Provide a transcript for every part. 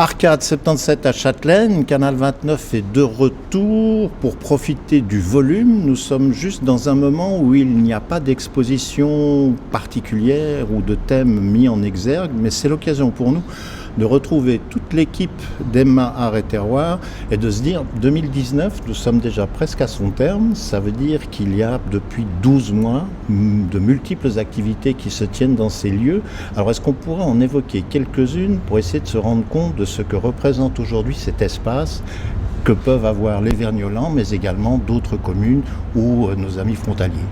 Arcade 77 à Châtelaine, Canal 29 est de retour pour profiter du volume. Nous sommes juste dans un moment où il n'y a pas d'exposition particulière ou de thème mis en exergue, mais c'est l'occasion pour nous de retrouver toute l'équipe d'Emma Art et Terroir et de se dire 2019, nous sommes déjà presque à son terme. Ça veut dire qu'il y a depuis 12 mois de multiples activités qui se tiennent dans ces lieux. Alors est-ce qu'on pourrait en évoquer quelques-unes pour essayer de se rendre compte de ce que représente aujourd'hui cet espace que peuvent avoir les Vergnolans, mais également d'autres communes ou nos amis frontaliers?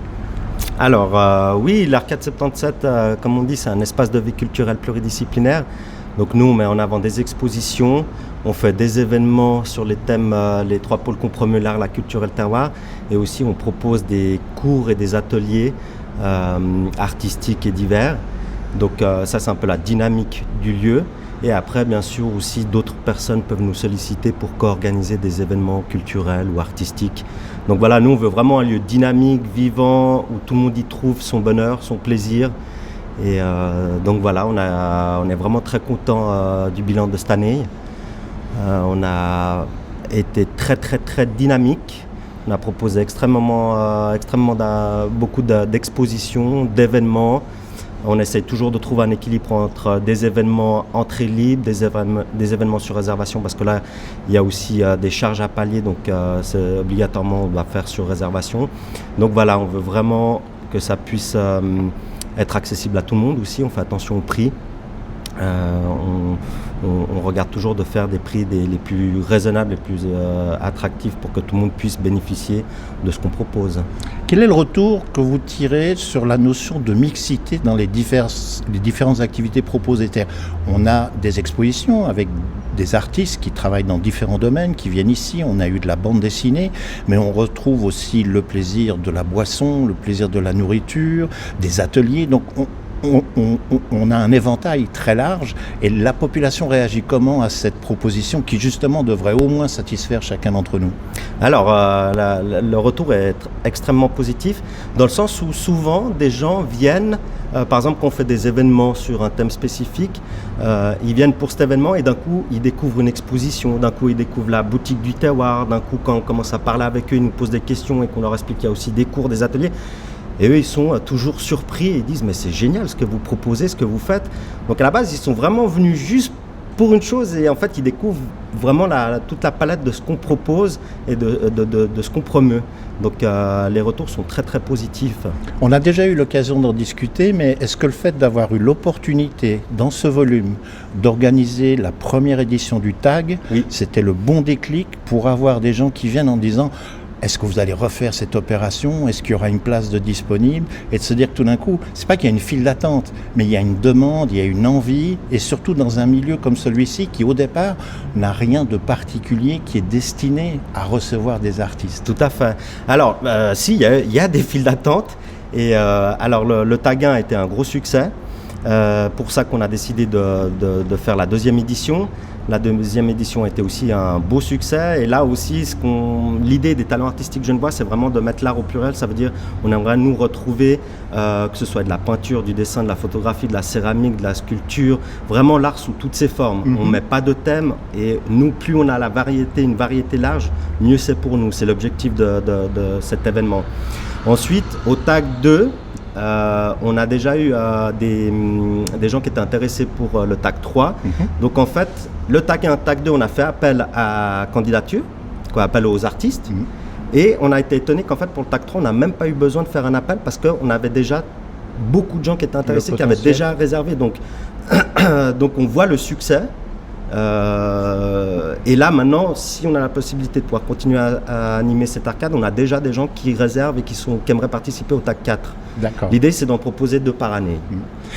Alors oui, l'Arcade 77, comme on dit, c'est un espace de vie culturelle pluridisciplinaire. Donc nous, on met en avant des expositions, on fait des événements sur les thèmes, les trois pôles compromis, l'art, la culture et le terroir. Et aussi, on propose des cours et des ateliers artistiques et divers. Donc ça, c'est un peu la dynamique du lieu. Et après, bien sûr, aussi, d'autres personnes peuvent nous solliciter pour co-organiser des événements culturels ou artistiques. Donc voilà, nous, on veut vraiment un lieu dynamique, vivant, où tout le monde y trouve son bonheur, son plaisir. Et donc voilà, on est vraiment très content du bilan de cette année. On a été très dynamique. On a proposé extrêmement beaucoup d'expositions, d'événements. On essaie toujours de trouver un équilibre entre des événements entrée libre, des événements sur réservation, parce que là, il y a aussi des charges à pallier, donc c'est obligatoirement, on doit faire sur réservation. Donc voilà, on veut vraiment que ça puisse être accessible à tout le monde aussi. On fait attention au prix. On regarde toujours de faire des prix les plus raisonnables, les plus attractifs pour que tout le monde puisse bénéficier de ce qu'on propose. Quel est le retour que vous tirez sur la notion de mixité dans les différentes activités proposées? On a des expositions avec des artistes qui travaillent dans différents domaines, qui viennent ici. On a eu de la bande dessinée, mais on retrouve aussi le plaisir de la boisson, le plaisir de la nourriture, des ateliers. Donc on a un éventail très large et la population réagit comment à cette proposition qui justement devrait au moins satisfaire chacun d'entre nous? Alors le retour est extrêmement positif dans le sens où souvent des gens viennent, par exemple quand on fait des événements sur un thème spécifique, ils viennent pour cet événement et d'un coup ils découvrent une exposition, d'un coup ils découvrent la boutique du terroir, d'un coup quand on commence à parler avec eux, ils nous posent des questions et qu'on leur explique qu'il y a aussi des cours, des ateliers. Et eux, ils sont toujours surpris et ils disent « mais c'est génial ce que vous proposez, ce que vous faites ». Donc à la base, ils sont vraiment venus juste pour une chose et en fait, ils découvrent vraiment toute la palette de ce qu'on propose et de ce qu'on promeut. Donc les retours sont très positifs. On a déjà eu l'occasion d'en discuter, mais est-ce que le fait d'avoir eu l'opportunité dans ce volume d'organiser la première édition du TAG, oui, c'était le bon déclic pour avoir des gens qui viennent en disant « est-ce que vous allez refaire cette opération? Est-ce qu'il y aura une place de disponible ?» Et de se dire que tout d'un coup, c'est pas qu'il y a une file d'attente, mais il y a une demande, il y a une envie, et surtout dans un milieu comme celui-ci qui, au départ, n'a rien de particulier, qui est destiné à recevoir des artistes. Tout à fait. Alors, si, il y a des files d'attente, et alors le TAG 1 a été un gros succès. Pour ça qu'on a décidé de faire la deuxième édition. La deuxième édition a été aussi un beau succès. Et là aussi, l'idée des talents artistiques genevois, c'est vraiment de mettre l'art au pluriel. Ça veut dire qu'on aimerait nous retrouver, que ce soit de la peinture, du dessin, de la photographie, de la céramique, de la sculpture, vraiment l'art sous toutes ses formes. On ne met pas de thème. Et nous, plus on a une variété large, mieux c'est pour nous. C'est l'objectif de cet événement. Ensuite, au TAG 2, on a déjà eu des gens qui étaient intéressés pour le TAG 3. Donc en fait, le TAG 1, TAG 2, on a fait appel à candidature, appel aux artistes. Et on a été étonné qu'en fait, pour le TAG 3, on n'a même pas eu besoin de faire un appel parce qu'on avait déjà beaucoup de gens qui étaient intéressés, qui avaient déjà réservé. Donc on voit le succès. Et là maintenant, si on a la possibilité de pouvoir continuer à animer cette arcade, on a déjà des gens qui réservent et qui aimeraient participer au TAG 4. D'accord. L'idée, c'est d'en proposer 2 par année.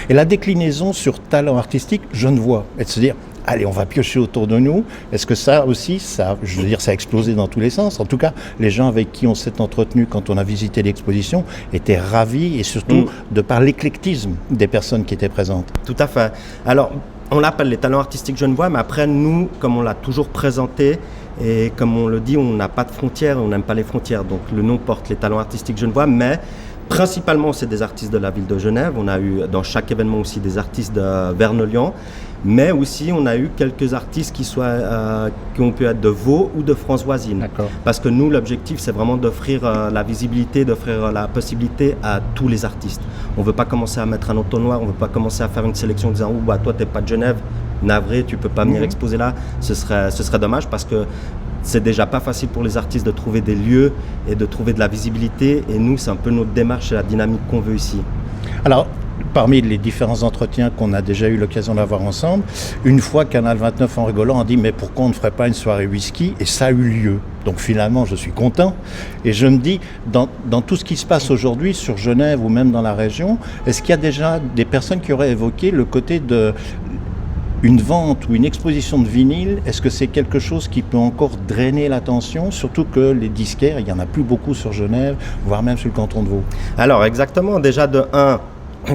Et la déclinaison sur talent artistique, je ne vois, et de se dire, allez, on va piocher autour de nous. Est-ce que ça aussi, ça a explosé dans tous les sens? En tout cas, les gens avec qui on s'est entretenu quand on a visité l'exposition étaient ravis et surtout de par l'éclectisme des personnes qui étaient présentes. Tout à fait. Alors, on l'appelle les talents artistiques genevois, mais après, nous, comme on l'a toujours présenté, et comme on le dit, on n'a pas de frontières, on n'aime pas les frontières. Donc le nom porte les talents artistiques genevois, mais Principalement, c'est des artistes de la ville de Genève. On a eu dans chaque événement aussi des artistes de Vernolian, mais aussi on a eu quelques artistes qui ont pu être de Vaud ou de France voisine. D'accord. Parce que nous, l'objectif, c'est vraiment d'offrir la visibilité, d'offrir la possibilité à tous les artistes. On ne veut pas commencer à mettre un entonnoir, on ne veut pas commencer à faire une sélection en disant « bah, toi, tu n'es pas de Genève, navré, tu ne peux pas venir exposer là ». Ce serait dommage parce que c'est déjà pas facile pour les artistes de trouver des lieux et de trouver de la visibilité. Et nous, c'est un peu notre démarche et la dynamique qu'on veut ici. Alors, parmi les différents entretiens qu'on a déjà eu l'occasion d'avoir ensemble, une fois Canal 29 en rigolant a dit « mais pourquoi on ne ferait pas une soirée whisky ?» Et ça a eu lieu. Donc finalement, je suis content. Et je me dis, dans tout ce qui se passe aujourd'hui sur Genève ou même dans la région, est-ce qu'il y a déjà des personnes qui auraient évoqué le côté de... Une vente ou une exposition de vinyle, est-ce que c'est quelque chose qui peut encore drainer l'attention, surtout que les disquaires, il n'y en a plus beaucoup sur Genève, voire même sur le canton de Vaud? Alors exactement, déjà de 1,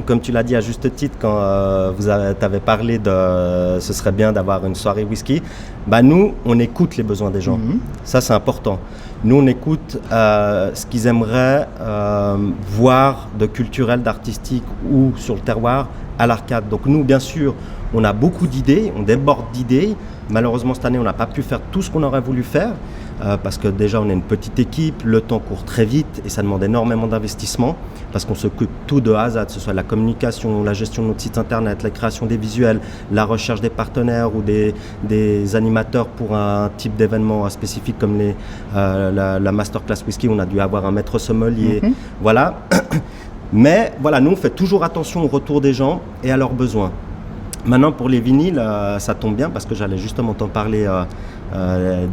comme tu l'as dit à juste titre quand vous avez parlé de ce serait bien d'avoir une soirée whisky, bah nous on écoute les besoins des gens, ça c'est important. Nous on écoute ce qu'ils aimeraient voir de culturel, d'artistique ou sur le terroir à l'Arcade. Donc nous bien sûr on a beaucoup d'idées, on déborde d'idées. Malheureusement cette année on n'a pas pu faire tout ce qu'on aurait voulu faire parce que déjà on est une petite équipe, le temps court très vite et ça demande énormément d'investissement parce qu'on s'occupe tout de A à Z, que ce soit la communication, la gestion de notre site internet, la création des visuels, la recherche des partenaires ou des animateurs pour un type d'événement spécifique comme la Masterclass Whisky, on a dû avoir un maître sommelier, voilà. Mais voilà, nous on fait toujours attention au retour des gens et à leurs besoins. Maintenant pour les vinyles, ça tombe bien parce que j'allais justement t'en parler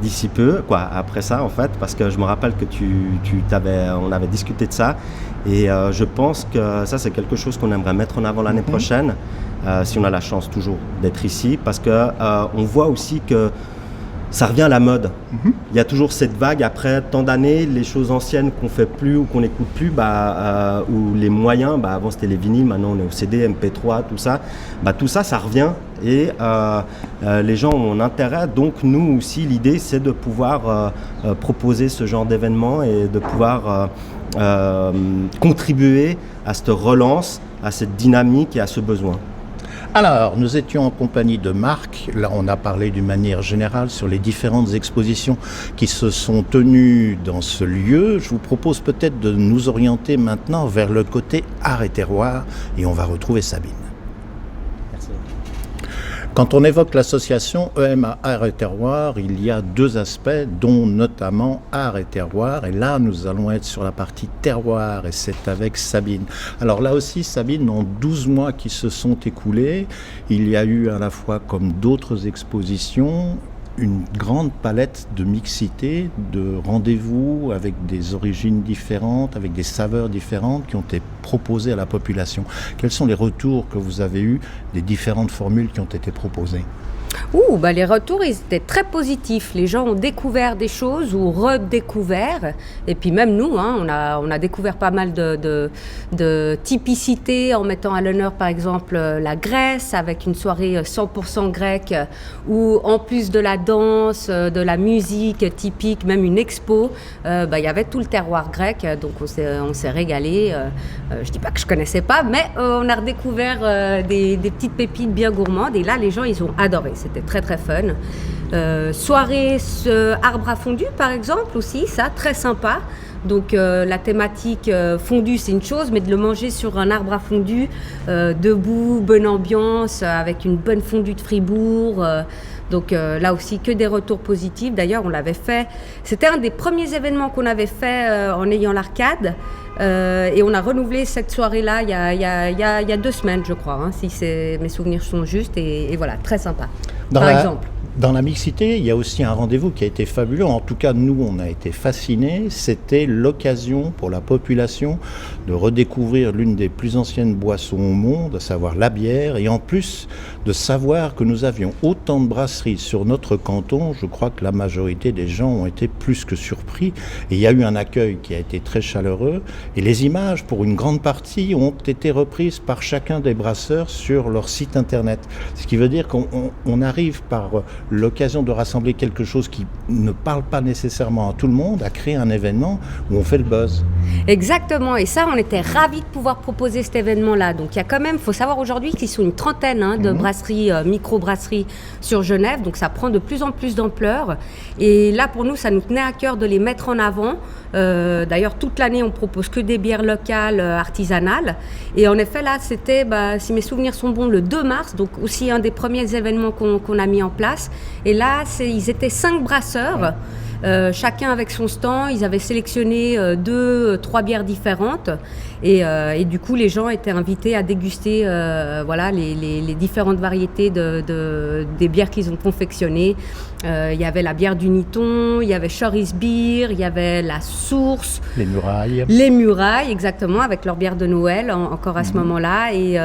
d'ici peu, après ça en fait, parce que je me rappelle que on avait discuté de ça et je pense que ça c'est quelque chose qu'on aimerait mettre en avant l'année prochaine, si on a la chance toujours d'être ici, parce que on voit aussi que ça revient à la mode. Il y a toujours cette vague après tant d'années, les choses anciennes qu'on fait plus ou qu'on n'écoute plus, ou les moyens, avant c'était les vinyles, maintenant on est au CD, MP3, tout ça, ça revient et les gens ont un intérêt. Donc nous aussi, l'idée c'est de pouvoir proposer ce genre d'événement et de pouvoir contribuer à cette relance, à cette dynamique et à ce besoin. Alors, nous étions en compagnie de Marc. Là, on a parlé d'une manière générale sur les différentes expositions qui se sont tenues dans ce lieu. Je vous propose peut-être de nous orienter maintenant vers le côté art et terroir et on va retrouver Sabine. Merci. Quand on évoque l'association EMA Art et Terroir, il y a 2 aspects, dont notamment art et terroir. Et là, nous allons être sur la partie terroir, et c'est avec Sabine. Alors là aussi, Sabine, en 12 mois qui se sont écoulés, il y a eu à la fois, comme d'autres expositions, une grande palette de mixité, de rendez-vous avec des origines différentes, avec des saveurs différentes qui ont été proposées à la population. Quels sont les retours que vous avez eus des différentes formules qui ont été proposées ? Les retours, ils étaient très positifs. Les gens ont découvert des choses ou redécouvert. Et puis même nous, on a découvert pas mal de typicité en mettant à l'honneur, par exemple, la Grèce avec une soirée 100% grecque où, en plus de la danse, de la musique typique, même une expo, il y avait tout le terroir grec. Donc on s'est régalé. Je dis pas que je connaissais pas, mais on a redécouvert des petites pépites bien gourmandes. Et là, les gens, ils ont adoré. C'était très très fun. Soirée arbre à fondu par exemple aussi, ça très sympa. Donc la thématique fondue c'est une chose, mais de le manger sur un arbre à fondu, debout, bonne ambiance, avec une bonne fondue de Fribourg. Donc là aussi que des retours positifs. D'ailleurs on l'avait fait, c'était un des premiers événements qu'on avait fait en ayant l'Arcade. Et on a renouvelé cette soirée-là il y a 2 semaines, je crois, si mes souvenirs sont justes. Et voilà, très sympa, par exemple. Dans la mixité, il y a aussi un rendez-vous qui a été fabuleux. En tout cas, nous, on a été fascinés. C'était l'occasion pour la population de redécouvrir l'une des plus anciennes boissons au monde, à savoir la bière. Et en plus de savoir que nous avions autant de brasseries sur notre canton, je crois que la majorité des gens ont été plus que surpris. Et il y a eu un accueil qui a été très chaleureux. Et les images, pour une grande partie, ont été reprises par chacun des brasseurs sur leur site internet. Ce qui veut dire qu'on arrive par l'occasion de rassembler quelque chose qui ne parle pas nécessairement à tout le monde, à créer un événement où on fait le buzz. Exactement, et ça, on était ravis de pouvoir proposer cet événement-là. Donc il y a quand même, il faut savoir aujourd'hui qu'ils sont une trentaine de brasseries, micro-brasseries sur Genève, donc ça prend de plus en plus d'ampleur. Et là, pour nous, ça nous tenait à cœur de les mettre en avant. D'ailleurs, toute l'année, on propose que des bières locales, artisanales. Et en effet, là, c'était, si mes souvenirs sont bons, le 2 mars, donc aussi un des premiers événements qu'on a mis en place. Et là, ils étaient 5 brasseurs. Chacun avec son stand, ils avaient sélectionné 2-3 bières différentes et du coup les gens étaient invités à déguster les différentes variétés des bières qu'ils ont confectionnées. Il y avait la bière du Niton, il y avait Choris Beer, il y avait la Source, les Murailles exactement, avec leur bière de Noël encore à ce moment-là, et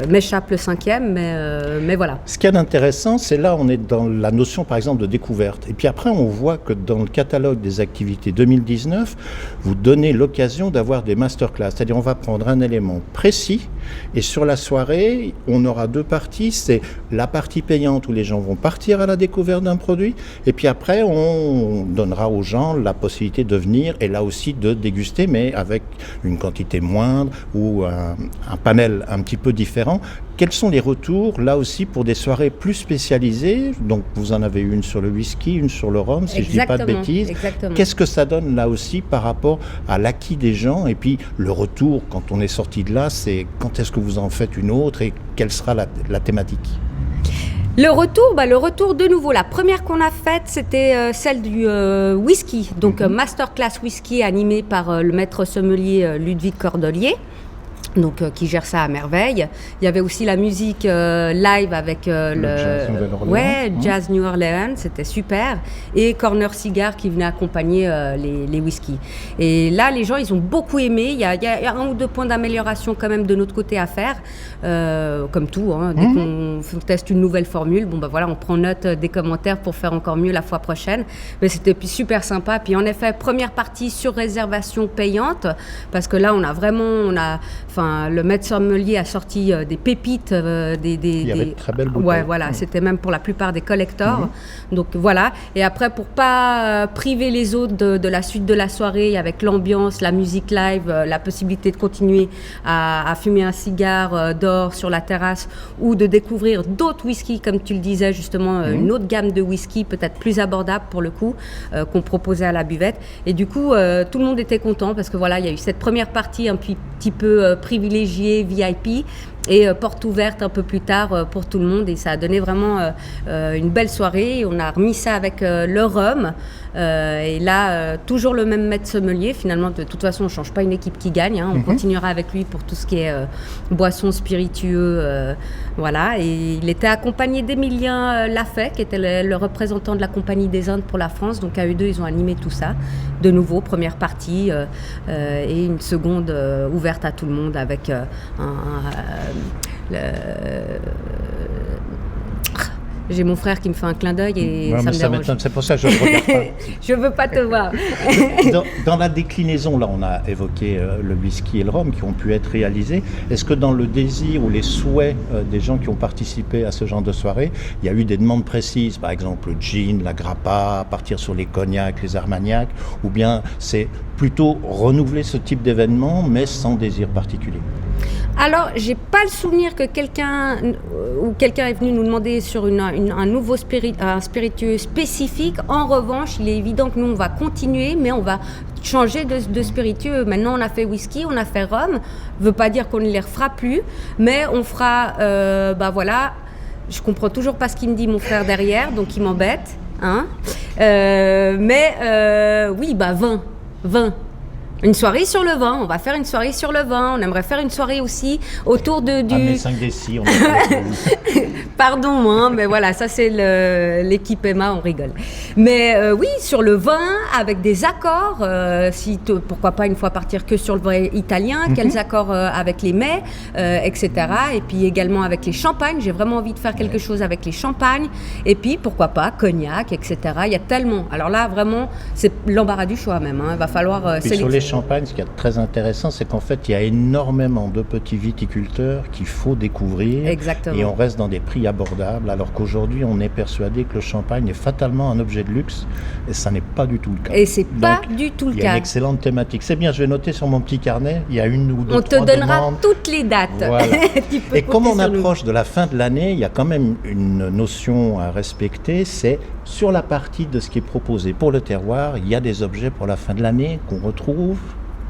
m'échappe le 5e, mais voilà. Ce qui est intéressant, c'est là on est dans la notion par exemple de découverte. Et puis après, on voit que dans le catalogue des activités 2019, vous donnez l'occasion d'avoir des masterclass. C'est-à-dire, on va prendre un élément précis et sur la soirée, on aura 2 parties. C'est la partie payante où les gens vont partir à la découverte d'un produit. Et puis après, on donnera aux gens la possibilité de venir et là aussi de déguster, mais avec une quantité moindre ou un panel un petit peu différent. Quels sont les retours, là aussi, pour des soirées plus spécialisées? Donc, vous en avez une sur le whisky, une sur le rhum, si je ne dis pas de bêtises. Exactement. Qu'est-ce que ça donne, là aussi, par rapport à l'acquis des gens? Et puis, le retour, quand on est sorti de là, c'est quand est-ce que vous en faites une autre et quelle sera la thématique? Le retour de nouveau, la première qu'on a faite, c'était celle du whisky. Donc, masterclass whisky animée par le maître sommelier Ludwig Cordelier. Donc, qui gère ça à merveille. Il y avait aussi la musique live avec Jazz New Orleans, c'était super. Et Corner Cigar qui venait accompagner les whiskies. Et là, les gens, ils ont beaucoup aimé. Il y a 1 ou 2 points d'amélioration quand même de notre côté à faire. Comme tout, dès qu'on teste une nouvelle formule, on prend note des commentaires pour faire encore mieux la fois prochaine. Mais c'était super sympa. Puis en effet, première partie sur réservation payante, parce que là, le maître sommelier a sorti des pépites, il y avait de très belles bouteilles. C'était même pour la plupart des collectors. Donc voilà. Et après, pour pas priver les autres de la suite de la soirée, avec l'ambiance, la musique live, la possibilité de continuer à fumer un cigare dehors sur la terrasse ou de découvrir d'autres whiskies, comme tu le disais justement, une autre gamme de whisky peut-être plus abordable pour le coup, qu'on proposait à la buvette. Et du coup, tout le monde était content parce que voilà, il y a eu cette première partie un petit peu privilégié, VIP, et porte ouverte un peu plus tard pour tout le monde, et ça a donné vraiment une belle soirée. On a remis ça avec le rhum, et là toujours le même maître sommelier. Finalement, de toute façon, on ne change pas une équipe qui gagne, on continuera avec lui pour tout ce qui est boissons spiritueux, et il était accompagné d'Emilien Lafay, qui était le représentant de la Compagnie des Indes pour la France. Donc à eux deux, ils ont animé tout ça de nouveau, première partie, et une seconde ouverte à tout le monde avec j'ai mon frère qui me fait un clin d'œil et ça me dérange. C'est pour ça que je ne regarde pas. Je veux pas te voir. Dans la déclinaison, là, on a évoqué le whisky et le rhum qui ont pu être réalisés. Est-ce que dans le désir ou les souhaits des gens qui ont participé à ce genre de soirée, il y a eu des demandes précises, par exemple le gin, la grappa, partir sur les cognacs, les armagnacs, ou bien c'est plutôt renouveler ce type d'événement, mais sans désir particulier? Alors, j'ai pas le souvenir que quelqu'un est venu nous demander sur un nouveau spiritueux spécifique. En revanche, il est évident que nous, on va continuer, mais on va changer de spiritueux. Maintenant, on a fait whisky, on a fait rhum. Veut pas dire qu'on ne les refera plus, mais on fera, je comprends toujours pas ce qu'il me dit mon frère derrière, donc il m'embête, vin. Une soirée sur le vin, on va faire une soirée sur le vin. On aimerait faire une soirée aussi autour du... mais 5 décis, on Pardon, mais voilà, ça c'est l'équipe Emma, on rigole. Mais oui, sur le vin, avec des accords, pourquoi pas une fois partir que sur le vin italien, quels accords avec les mets, etc. Et puis également avec les champagnes, j'ai vraiment envie de faire quelque chose avec les champagnes. Et puis pourquoi pas cognac, etc. Il y a tellement... Alors là, vraiment, c'est l'embarras du choix même, il va falloir sélectionner. Champagne, ce qui est très intéressant, c'est qu'en fait, il y a énormément de petits viticulteurs qu'il faut découvrir. Exactement. Et on reste dans des prix abordables, alors qu'aujourd'hui, on est persuadé que le champagne est fatalement un objet de luxe, et ça n'est pas du tout le cas. Et c'est pas Donc, du tout le il y a cas. une excellente thématique. C'est bien, je vais noter sur mon petit carnet, il y a une ou deux, On te trois donnera demandes. toutes les dates. Voilà. Tu peux Et comme compter on sur nous. approche de la fin de l'année, il y a quand même une notion à respecter, c'est sur la partie de ce qui est proposé pour le terroir, il y a des objets pour la fin de l'année qu'on retrouve.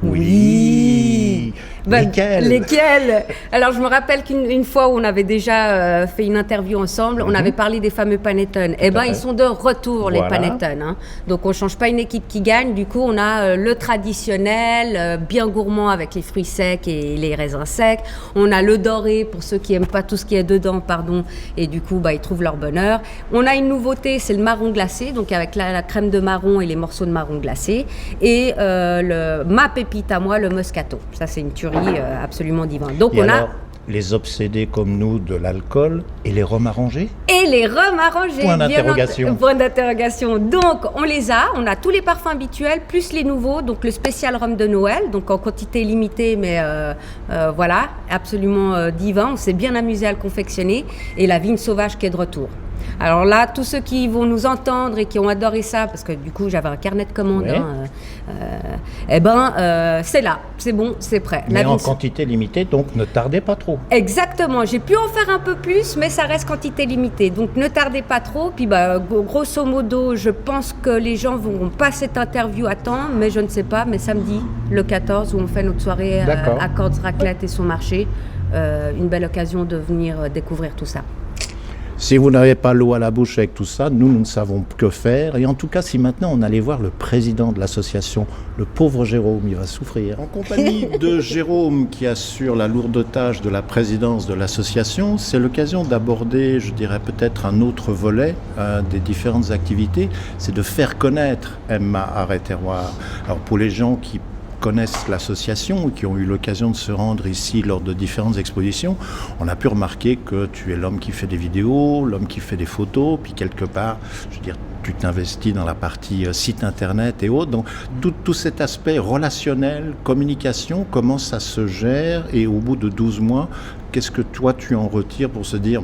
Oui. Ben, Lesquels Alors, je me rappelle qu'une fois où on avait déjà fait une interview ensemble, on avait parlé des fameux panettone. Eh ben, fait. ils sont de retour, les Voilà. panettone. Hein. Donc, on ne change pas une équipe qui gagne. Du coup, on a le traditionnel, bien gourmand avec les fruits secs et les raisins secs. On a le doré pour ceux qui n'aiment pas tout ce qui est dedans, pardon. Et du coup, ils trouvent leur bonheur. On a une nouveauté, c'est le marron glacé, donc avec la crème de marron et les morceaux de marron glacé. Et ma pépite à moi, le moscato. Ça, c'est une tuerie absolument divin. Donc, Et on alors, a les obsédés comme nous de l'alcool et les rhums arrangés. et les rhums arrangés. Point bien d'interrogation. Point d'interrogation. Donc, on les a. On a tous les parfums habituels, plus les nouveaux. Donc, le spécial rhum de Noël, donc en quantité limitée, mais voilà, absolument divin. On s'est bien amusé à le confectionner. Et la vigne sauvage qui est de retour. Alors là, tous ceux qui vont nous entendre et qui ont adoré ça, parce que du coup, j'avais un carnet de commandes, Ouais. c'est là, c'est bon, c'est prêt. Mais La en vigne- quantité limitée, donc ne tardez pas trop. Exactement, j'ai pu en faire un peu plus, mais ça reste quantité limitée. Donc ne tardez pas trop. Puis grosso modo, je pense que les gens vont pas cette interview à temps, mais je ne sais pas. Mais samedi, le 14, où on fait notre soirée D'accord. à Cordes Raclette et son marché, une belle occasion de venir découvrir tout ça. Si vous n'avez pas l'eau à la bouche avec tout ça, nous ne savons que faire. Et en tout cas, si maintenant on allait voir le président de l'association, le pauvre Jérôme, il va souffrir. En compagnie de Jérôme qui assure la lourde tâche de la présidence de l'association, c'est l'occasion d'aborder, je dirais peut-être un autre volet des différentes activités, c'est de faire connaître Emma Arrêt Terroir. Alors pour les gens qui connaissent l'association ou qui ont eu l'occasion de se rendre ici lors de différentes expositions, on a pu remarquer que tu es l'homme qui fait des vidéos, l'homme qui fait des photos, puis quelque part, je veux dire, tu t'investis dans la partie site internet et autres. Donc tout cet aspect relationnel, communication, comment ça se gère et au bout de 12 mois, qu'est-ce que toi tu en retires pour se dire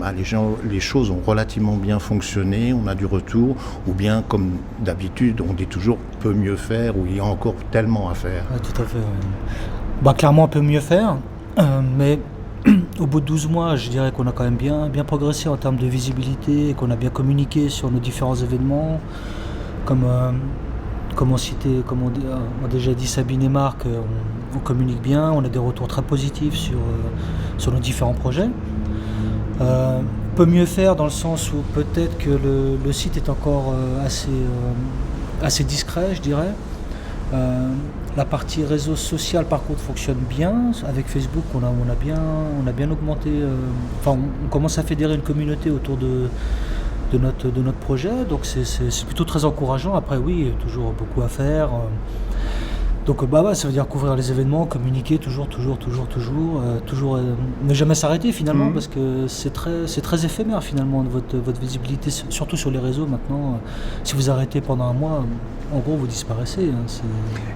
les choses ont relativement bien fonctionné, on a du retour, ou bien comme d'habitude on dit toujours peut mieux faire ou il y a encore tellement à faire. Ouais, tout à fait. Ouais. Clairement, on peut mieux faire, mais au bout de 12 mois, je dirais qu'on a quand même bien progressé en termes de visibilité et qu'on a bien communiqué sur nos différents événements. Comme on a déjà dit Sabine et Marc, on communique bien, on a des retours très positifs sur nos différents projets. Peut mieux faire dans le sens où peut-être que le site est encore assez discret, je dirais. La partie réseau social par contre fonctionne bien. Avec Facebook, on a bien augmenté. On commence à fédérer une communauté autour de notre projet, donc c'est plutôt très encourageant. Après oui, il y a toujours beaucoup à faire. Donc ça veut dire couvrir les événements, communiquer toujours, ne jamais s'arrêter finalement, parce que c'est très éphémère finalement votre visibilité, surtout sur les réseaux maintenant. Si vous arrêtez pendant un mois, en gros vous disparaissez.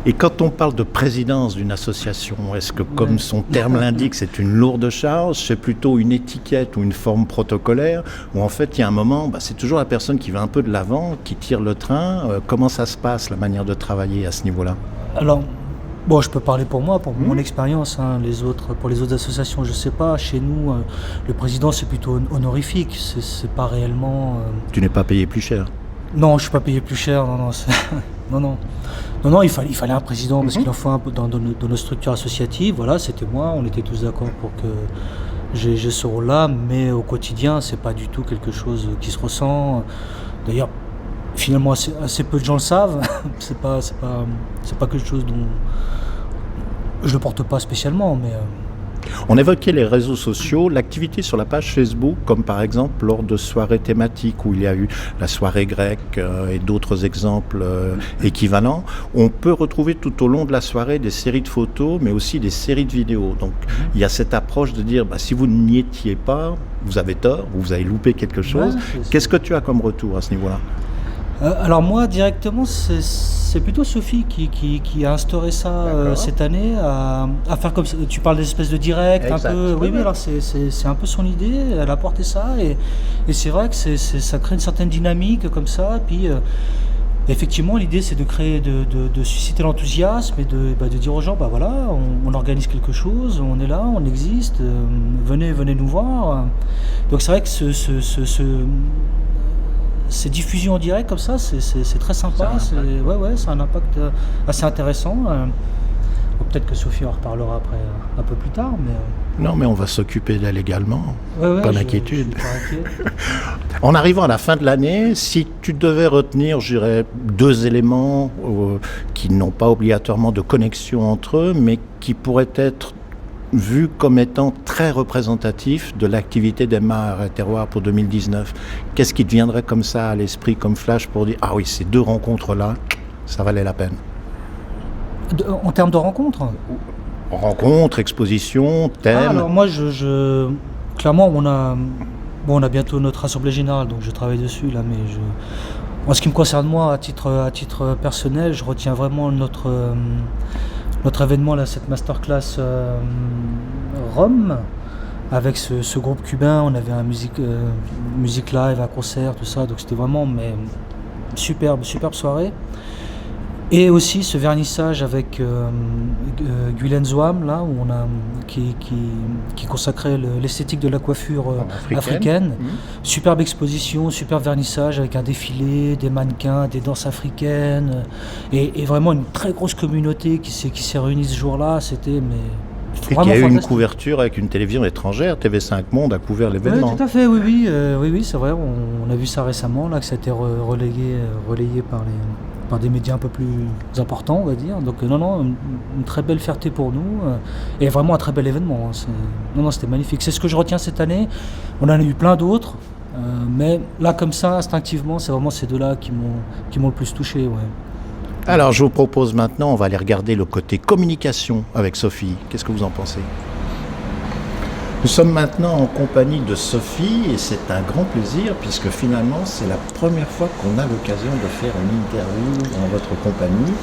Et quand on parle de présidence d'une association, est-ce que comme son terme l'indique, c'est une lourde charge, c'est plutôt une étiquette ou une forme protocolaire, ou en fait il y a un moment, c'est toujours la personne qui va un peu de l'avant, qui tire le train. Comment ça se passe, la manière de travailler à ce niveau-là ? Alors, je peux parler pour moi, pour mon expérience. Pour les autres associations, je sais pas. Chez nous, le président, c'est plutôt honorifique. C'est pas réellement. Tu n'es pas payé plus cher ? Non, je suis pas payé plus cher. Non, il fallait un président parce qu'il en faut un peu dans nos structures associatives. Voilà, c'était moi. On était tous d'accord pour que j'ai ce rôle-là. Mais au quotidien, c'est pas du tout quelque chose qui se ressent. D'ailleurs. Finalement, assez peu de gens le savent. C'est pas quelque chose dont je le porte pas spécialement, mais. On évoquait les réseaux sociaux, l'activité sur la page Facebook, comme par exemple lors de soirées thématiques où il y a eu la soirée grecque et d'autres exemples équivalents. On peut retrouver tout au long de la soirée des séries de photos, mais aussi des séries de vidéos. Donc il y a cette approche de dire, si vous n'y étiez pas, vous avez tort, vous avez loupé quelque chose. Ouais, Qu'est-ce que tu as comme retour à ce niveau-là ? Alors moi, directement, c'est plutôt Sophie qui a instauré ça cette année, à faire comme ça. Tu parles d'espèces de direct, Exact. un peu. Oui, alors c'est un peu son idée, elle a apporté ça, et c'est vrai que ça crée une certaine dynamique comme ça, puis effectivement, l'idée c'est de créer, de susciter l'enthousiasme et de dire aux gens, bah voilà, on organise quelque chose, on est là, on existe, venez nous voir. Donc c'est vrai que ces diffusions en direct comme ça, c'est très sympa, c'est un impact assez intéressant. Peut-être que Sophie en reparlera après un peu plus tard, mais... Non, mais on va s'occuper d'elle également. Pas d'inquiétude. Je suis pas inquiet. En arrivant à la fin de l'année, si tu devais retenir, je dirais, 2 éléments qui n'ont pas obligatoirement de connexion entre eux, mais qui pourraient être vus comme étant très représentatifs de l'activité des Mares et Terroirs pour 2019, qu'est-ce qui te viendrait comme ça à l'esprit, comme flash, pour dire « Ah oui, ces 2 rencontres-là, ça valait la peine ». En termes de rencontres ? Rencontres, expositions, thèmes. Alors moi, clairement, on a bientôt notre assemblée générale, donc je travaille dessus là. Mais en ce qui me concerne moi, à titre personnel, je retiens vraiment notre événement là, cette masterclass Rome, avec ce groupe cubain. On avait un musique live, un concert, tout ça. Donc c'était vraiment superbe soirée. Et aussi ce vernissage avec Guylaine Zoam, là, où qui consacrait l'esthétique de la coiffure africaine. Superbe exposition, superbe vernissage avec un défilé, des mannequins, des danses africaines, et vraiment une très grosse communauté qui s'est réunie ce jour-là. C'était et qui a eu une couverture avec une télévision étrangère, TV5 Monde a couvert l'événement. Oui, tout à fait, oui, c'est vrai, on a vu ça récemment, là, que ça a été relayé par des médias un peu plus importants, on va dire. Donc une très belle fierté pour nous, et vraiment un très bel événement. C'était magnifique. C'est ce que je retiens cette année. On en a eu plein d'autres, mais là, comme ça, instinctivement, c'est vraiment ces 2-là qui m'ont le plus touché, ouais. Alors, je vous propose maintenant, on va aller regarder le côté communication avec Sophie. Qu'est-ce que vous en pensez ? Nous sommes maintenant en compagnie de Sophie et c'est un grand plaisir puisque finalement, c'est la première fois qu'on a l'occasion de faire une interview en votre compagnie.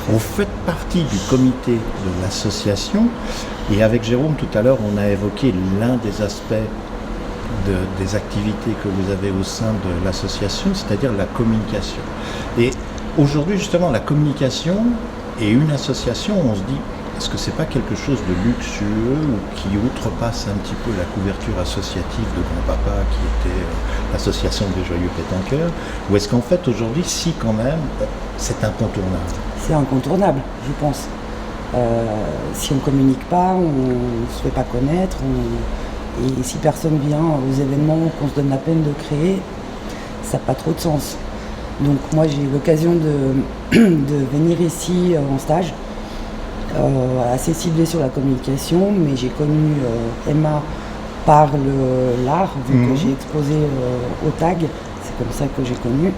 Vous faites partie du comité de l'association et avec Jérôme, tout à l'heure, on a évoqué l'un des aspects des activités que vous avez au sein de l'association, c'est-à-dire la communication. Et aujourd'hui, justement, la communication et une association, on se dit, est-ce que c'est pas quelque chose de luxueux ou qui outrepasse un petit peu la couverture associative de grand-papa qui était l'association des Joyeux Pétanqueurs, ou est-ce qu'en fait, aujourd'hui, si quand même, c'est incontournable ? C'est incontournable, je pense. Si on ne communique pas, on ne se fait pas connaître, et si personne vient aux événements qu'on se donne la peine de créer, ça n'a pas trop de sens. Donc moi j'ai eu l'occasion de venir ici en stage, assez ciblé sur la communication, mais j'ai connu Emma par l'art, vu que j'ai exposé au TAG, c'est comme ça que j'ai connu.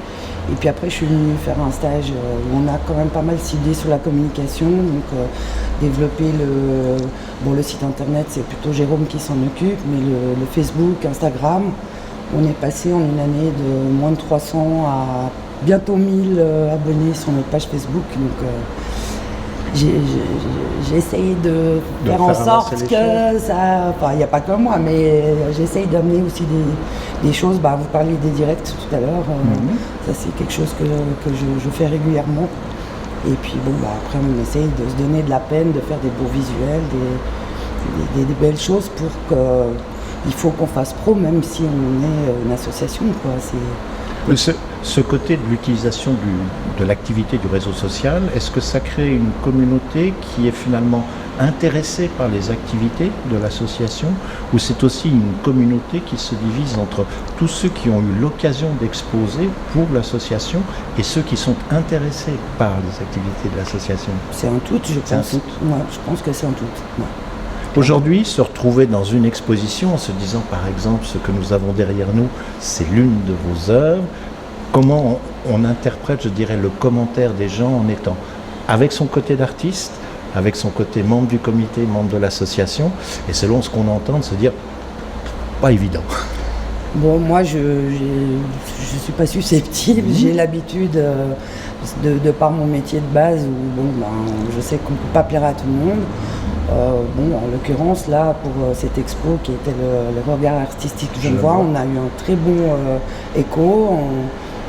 Et puis après je suis venue faire un stage où on a quand même pas mal ciblé sur la communication, donc développer le site internet, c'est plutôt Jérôme qui s'en occupe, mais le Facebook, Instagram, on est passé en une année de moins de 300 à bientôt 1000 abonnés sur notre page Facebook, donc j'essaye de faire en sorte que ça... Enfin, il n'y a pas que moi, mais j'essaye d'amener aussi des choses. Vous parliez des directs tout à l'heure, ça c'est quelque chose que je fais régulièrement. Et puis après on essaye de se donner de la peine, de faire des beaux visuels, des belles choses pour que... Il faut qu'on fasse pro, même si on est une association, quoi. Ce côté de l'utilisation de l'activité du réseau social, est-ce que ça crée une communauté qui est finalement intéressée par les activités de l'association, ou c'est aussi une communauté qui se divise entre tous ceux qui ont eu l'occasion d'exposer pour l'association et ceux qui sont intéressés par les activités de l'association ? C'est un tout, je pense. C'est un tout. Ouais, je pense que c'est un tout. Ouais. Aujourd'hui, se retrouver dans une exposition en se disant, par exemple, ce que nous avons derrière nous, c'est l'une de vos œuvres. Comment on interprète, je dirais, le commentaire des gens en étant avec son côté d'artiste, avec son côté membre du comité, membre de l'association, et selon ce qu'on entend, de se dire, pas évident. Bon, moi, je suis pas susceptible. J'ai l'habitude, de par mon métier de base, où bon, je sais qu'on peut pas plaire à tout le monde. Bon, en l'occurrence, là, pour cette expo qui était le regard artistique genevois, on a eu un très bon écho.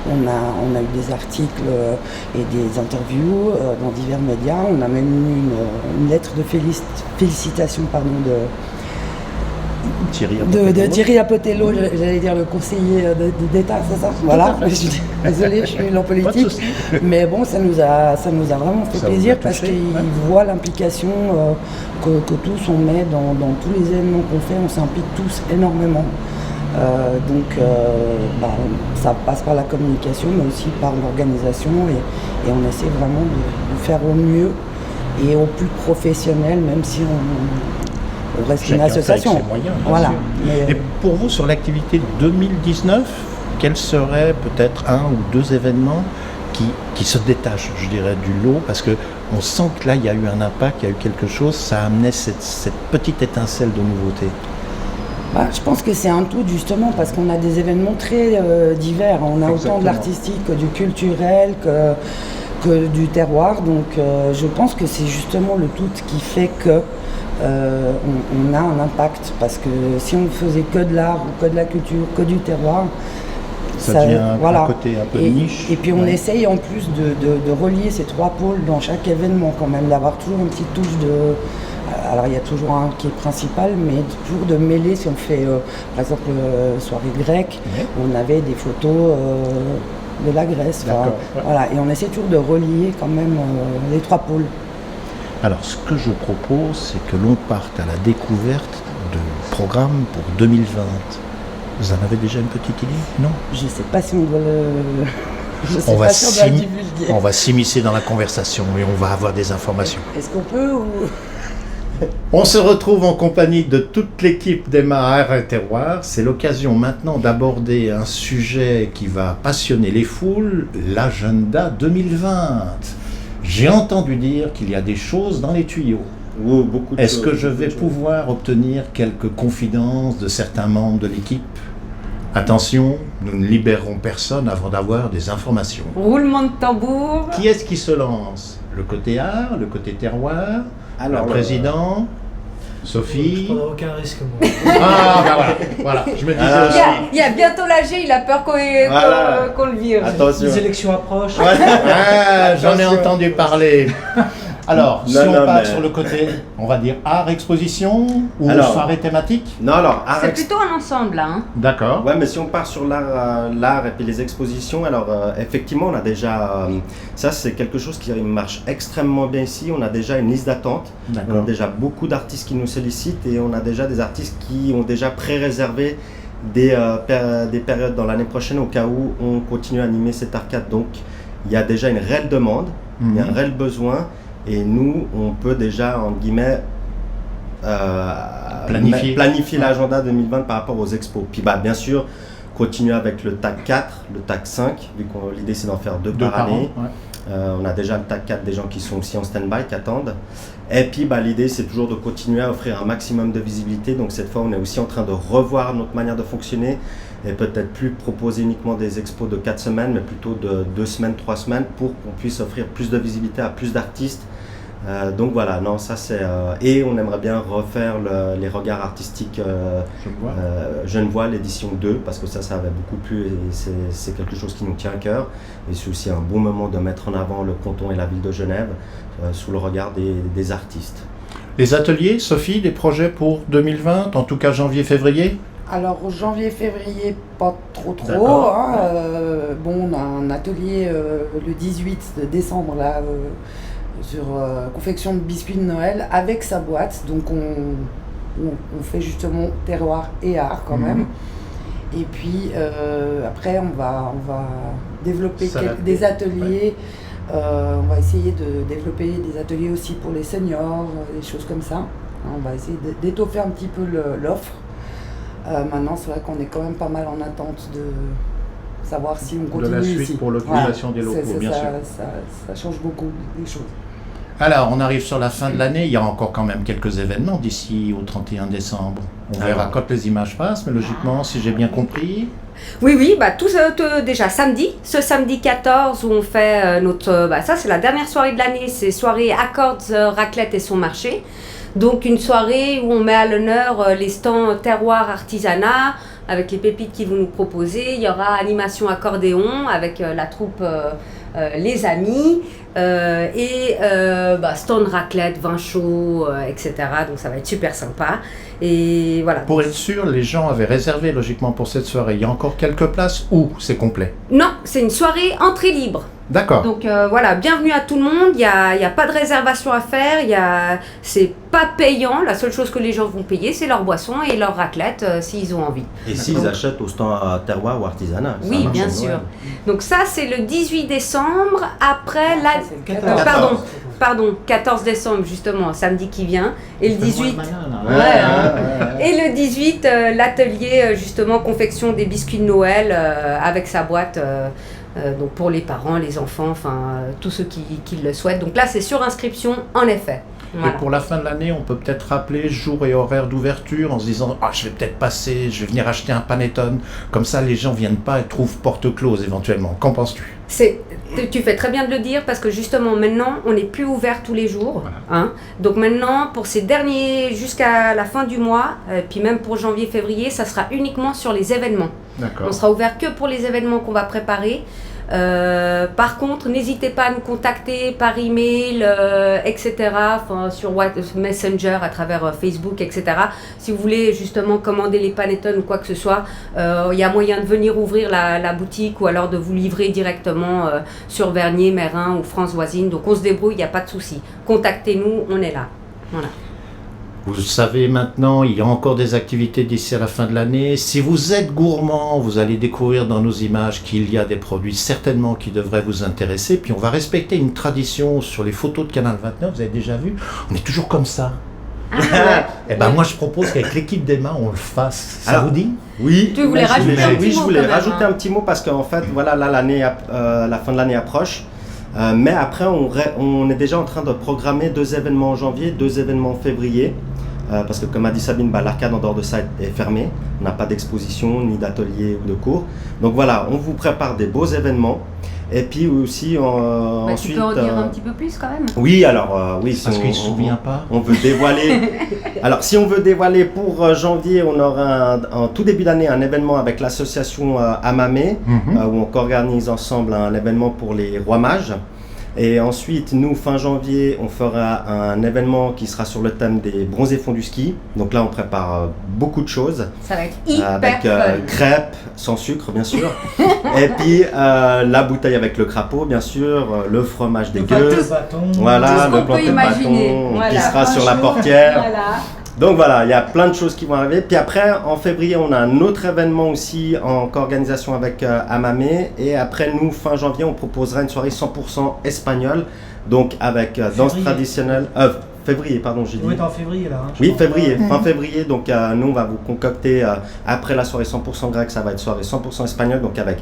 On a eu des articles et des interviews dans divers médias. On a même eu une lettre de félicitations de Thierry Apotello, j'allais dire le conseiller d'État, c'est ça? Voilà, désolée, je suis en politique. Mais bon, ça nous a vraiment fait plaisir parce qu'il voit l'implication que tous on met dans tous les événements qu'on fait, on s'implique tous énormément. Ça passe par la communication, mais aussi par l'organisation, et on essaie vraiment de faire au mieux et au plus professionnel, même si on reste une association. Moyens, voilà. Et pour vous, sur l'activité 2019, quels seraient peut-être un ou deux événements qui se détachent, je dirais, du lot, parce qu'on sent que là, il y a eu un impact, il y a eu quelque chose, ça a amené cette petite étincelle de nouveauté. Je pense que c'est un tout, justement, parce qu'on a des événements très divers. On a autant de l'artistique que du culturel, que du terroir. Donc je pense que c'est justement le tout qui fait que on a un impact. Parce que si on faisait que de l'art, ou que de la culture, que du terroir, ça devient un côté un peu niche. Et puis on essaye en plus de relier ces trois pôles dans chaque événement quand même, d'avoir toujours une petite touche de... Alors il y a toujours un qui est principal, mais toujours de mêler. Si on fait par exemple soirée grecque, on avait des photos de la Grèce, voilà, et on essaie toujours de relier quand même les trois pôles. Alors ce que je propose, c'est que l'on parte à la découverte du programme pour 2020. Vous en avez déjà une petite idée? Non? Je ne sais pas si on doit le... On va s'immiscer dans la conversation et on va avoir des informations. Est-ce qu'on peut ou... On se retrouve en compagnie de toute l'équipe d'Emma Art et Terroir. C'est l'occasion maintenant d'aborder un sujet qui va passionner les foules, l'agenda 2020. J'ai entendu dire qu'il y a des choses dans les tuyaux. Oh, beaucoup de Est-ce choses, que je vais pouvoir obtenir quelques confidences de certains membres de l'équipe? Attention, nous ne libérerons personne avant d'avoir des informations. Roulement de tambour. Qui est-ce qui se lance? Le côté art, le côté terroir? Alors, le président, Sophie. Je ne prends aucun risque, moi. Voilà, je me disais aussi. Il y a bientôt l'âgé, il a peur qu'on le vire. Attention. Les élections approchent. J'en ai entendu parler. Alors, si on passe sur le côté, on va dire art exposition ou soirée thématique? Non, alors c'est plutôt un ensemble là. Hein. D'accord. Ouais, mais si on part sur l'art et puis les expositions, alors effectivement, on a déjà ça, c'est quelque chose qui marche extrêmement bien ici. On a déjà une liste d'attente. On a déjà beaucoup d'artistes qui nous sollicitent et on a déjà des artistes qui ont déjà pré-réservé des périodes dans l'année prochaine au cas où on continue à animer cette arcade. Donc, il y a déjà une réelle demande, il y a un réel besoin. Et nous, on peut déjà, entre guillemets, planifier l'agenda 2020 par rapport aux expos. Puis bien sûr, continuer avec le TAC 4, le TAC 5, vu que l'idée c'est d'en faire deux par année. On a déjà le TAC 4 des gens qui sont aussi en stand-by, qui attendent. Et puis l'idée c'est toujours de continuer à offrir un maximum de visibilité. Donc cette fois, on est aussi en train de revoir notre manière de fonctionner et peut-être plus proposer uniquement des expos de 4 semaines, mais plutôt de 2 semaines, 3 semaines pour qu'on puisse offrir plus de visibilité à plus d'artistes. Donc voilà, non, ça c'est... et on aimerait bien refaire les regards artistiques Genevois, l'édition 2, parce que ça avait beaucoup plu et c'est quelque chose qui nous tient à cœur. Et c'est aussi un bon moment de mettre en avant le canton et la ville de Genève sous le regard des artistes. Les ateliers, Sophie, des projets pour 2020, en tout cas janvier-février? Alors janvier-février, pas trop. Hein, on a un atelier le 18 décembre là, sur confection de biscuits de Noël avec sa boîte. Donc on fait justement terroir et art quand même. Et puis après on va développer des ateliers. On va essayer de développer des ateliers aussi pour les seniors, des choses comme ça. On va essayer d'étoffer un petit peu l'offre. Maintenant, c'est vrai qu'on est quand même pas mal en attente de savoir si on continue de la suite ici. Pour l'occupation des locaux, bien sûr. Ça change beaucoup les choses. Alors, on arrive sur la fin de l'année, il y a encore quand même quelques événements d'ici au 31 décembre. On verra quand les images passent, mais logiquement, si j'ai bien compris... Oui, déjà samedi, ce samedi 14 où on fait ça c'est la dernière soirée de l'année, c'est soirée Accords, raclette et son marché. Donc une soirée où on met à l'honneur les stands terroir artisanat avec les pépites qu'ils vont nous proposer. Il y aura animation accordéon avec la troupe Les Amis stand raclette, vin chaud, etc. Donc ça va être super sympa. Et voilà. Pour être sûr, les gens avaient réservé logiquement pour cette soirée. Il y a encore quelques places ou c'est complet? Non, c'est une soirée entrée libre. D'accord. Donc bienvenue à tout le monde, il n'y a pas de réservation à faire, c'est pas payant, la seule chose que les gens vont payer c'est leur boisson et leur raclette s'ils ont envie. Et s'ils achètent au stand à terroir ou artisanat. Oui, bien sûr. Donc ça c'est le 18 décembre, après Pardon, 14 décembre justement, samedi qui vient, et le 18... Et le 18, l'atelier justement confection des biscuits de Noël avec sa boîte... donc pour les parents, les enfants, tous ceux qui le souhaitent. Donc là, c'est sur inscription, en effet. Voilà. Et pour la fin de l'année, on peut peut-être rappeler jour et horaire d'ouverture en se disant « je vais peut-être passer, je vais venir acheter un panettone ». Comme ça, les gens ne viennent pas et trouvent porte close éventuellement. Qu'en penses-tu ? Tu fais très bien de le dire parce que justement, maintenant, on n'est plus ouvert tous les jours. Voilà. Donc maintenant, pour ces derniers, jusqu'à la fin du mois, puis même pour janvier-février, ça sera uniquement sur les événements. D'accord. On sera ouvert que pour les événements qu'on va préparer. Par contre, n'hésitez pas à nous contacter par email, etc. Sur Messenger, à travers Facebook, etc. Si vous voulez justement commander les panettones ou quoi que ce soit, il y a moyen de venir ouvrir la boutique ou alors de vous livrer directement sur Vernier, Mérin ou France voisine. Donc on se débrouille, il n'y a pas de souci. Contactez-nous, on est là. Voilà. Vous savez maintenant, il y a encore des activités d'ici à la fin de l'année. Si vous êtes gourmand, vous allez découvrir dans nos images qu'il y a des produits certainement qui devraient vous intéresser. Puis on va respecter une tradition sur les photos de Canal 29, vous avez déjà vu, on est toujours comme ça. Et moi je propose qu'avec l'équipe d'Emma on le fasse. Ça vous dit? Oui. Tu voulais rajouter un petit mot? Oui, je voulais rajouter un petit mot parce qu'en fait, voilà, là la fin de l'année approche. Mais après, on est déjà en train de programmer 2 événements en janvier, 2 événements en février. Parce que comme a dit Sabine, l'arcade en dehors de ça est fermée. On n'a pas d'exposition, ni d'atelier ou de cours. Donc voilà, on vous prépare des beaux événements. Et puis aussi ensuite... Tu peux en dire un petit peu plus quand même? Oui, alors oui. Parce qu'il ne se souvient pas. On veut dévoiler... Alors si on veut dévoiler pour janvier, on aura en tout début d'année un événement avec l'association Amamé, où on organise ensemble un événement pour les Rois Mages. Et ensuite, nous, fin janvier, on fera un événement qui sera sur le thème des bronzés fonds du ski. Donc là, on prépare beaucoup de choses. Ça va être hyper avec fun. Crêpes, sans sucre, bien sûr. Et puis, la bouteille avec le crapaud, bien sûr. Le fromage des gueux. Voilà, le planté de bâton qui sera sur la portière. Voilà. Donc voilà, il y a plein de choses qui vont arriver. Puis après, en février, on a un autre événement aussi en co-organisation avec Amamé. Et après, nous, fin janvier, on proposera une soirée 100% espagnole. Donc avec danse traditionnelle... février, pardon, j'ai dit. Oui, t'es en février là. Oui, février, fin février. Donc nous, on va vous concocter, après la soirée 100% grecque, ça va être soirée 100% espagnole. Donc avec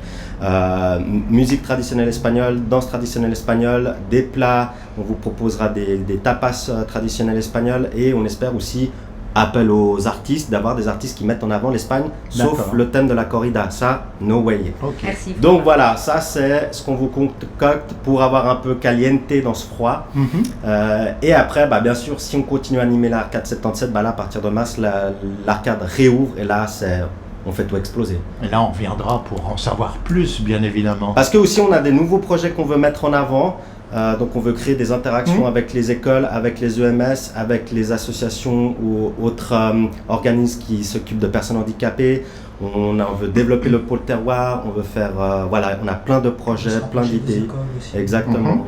musique traditionnelle espagnole, danse traditionnelle espagnole, des plats. On vous proposera des tapas traditionnels espagnols. Et on espère aussi appel aux artistes, d'avoir des artistes qui mettent en avant l'Espagne, sauf le thème de la corrida. Ça, no way. Okay. Merci. Donc voilà, ça c'est ce qu'on vous concocte pour avoir un peu caliente dans ce froid. Et après, bien sûr, si on continue à animer l'arcade 77, là à partir de mars, l'arcade réouvre et là on fait tout exploser. Et là on viendra pour en savoir plus, bien évidemment. Parce que aussi on a des nouveaux projets qu'on veut mettre en avant. Donc on veut créer des interactions avec les écoles, avec les EMS, avec les associations ou autres organismes qui s'occupent de personnes handicapées. On veut développer le pôle terroir, on veut faire, on a plein de projets, plein d'idées. Exactement.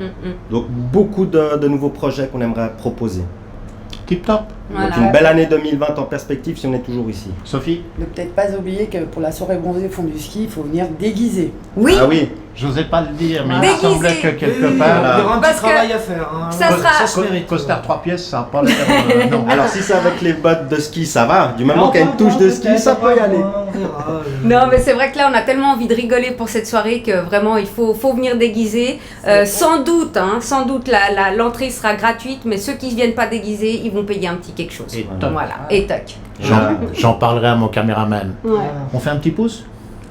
Donc beaucoup de nouveaux projets qu'on aimerait proposer. Tip top. Voilà. Donc une belle année 2020 en perspective si on est toujours ici. Sophie? Ne peut-être pas oublier que pour la soirée bronzée fond du ski, il faut venir déguisé. Oui, Ah oui, J'osais pas le dire, mais il Déguisé. me semblait que quelque Il y part... aura un Parce petit que travail à faire. Hein. ça sera- se mérite. Costard 3 pièces, ça n'a pas l'air... non. alors si c'est avec les bottes de ski ça va, du moment qu'il y a une touche de ski ça peut y aller. On verra. non, mais c'est vrai que là, on a tellement envie de rigoler pour cette soirée que vraiment, il faut venir déguisé. Sans doute, l'entrée sera gratuite, mais ceux qui ne viennent pas déguisés, ils vont payer un petit quelque chose. Et toc. Voilà, et toc. J'en parlerai à mon caméraman. Ouais. On fait un petit pouce?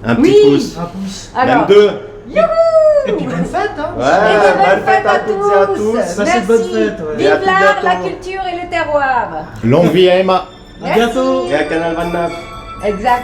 Un Oui. petit pouce, Un pouce. Alors, même deux. Et puis bonne fête. Hein. Ouais, et de bonnes bonne fête à fêtes toutes et à tous. Merci. Passez de bonnes fêtes, ouais. Et à Vive tout l'art, la bientôt. culture et le terroir. Longue vie à Emma. À bientôt. Et à Canal 29. Exact.